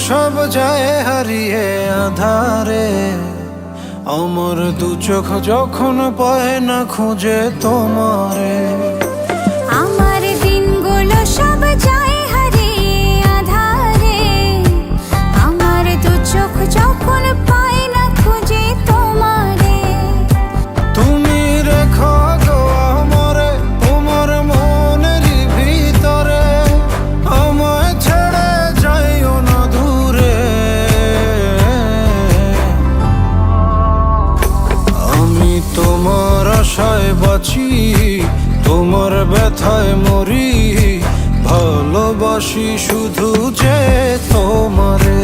সব যায় হারিয়ে আধারে, আমার দু চোখ যখন পায় না খুঁজে তোমারে। আমার দিনগুলো সব যায় হারিয়ে আধারে, আমার দু চোখ যখন পায় না খুঁজে তোমারে। তুমি রেখো গো আমরে তোমার মনের ভিতরে, আমায় ছেড়ে যাইও না দূরে। আমি তোমার আশায় বাঁচি, তোমার ব্যথায় মরি, ভালোবাসি শুধু যে তোমারে।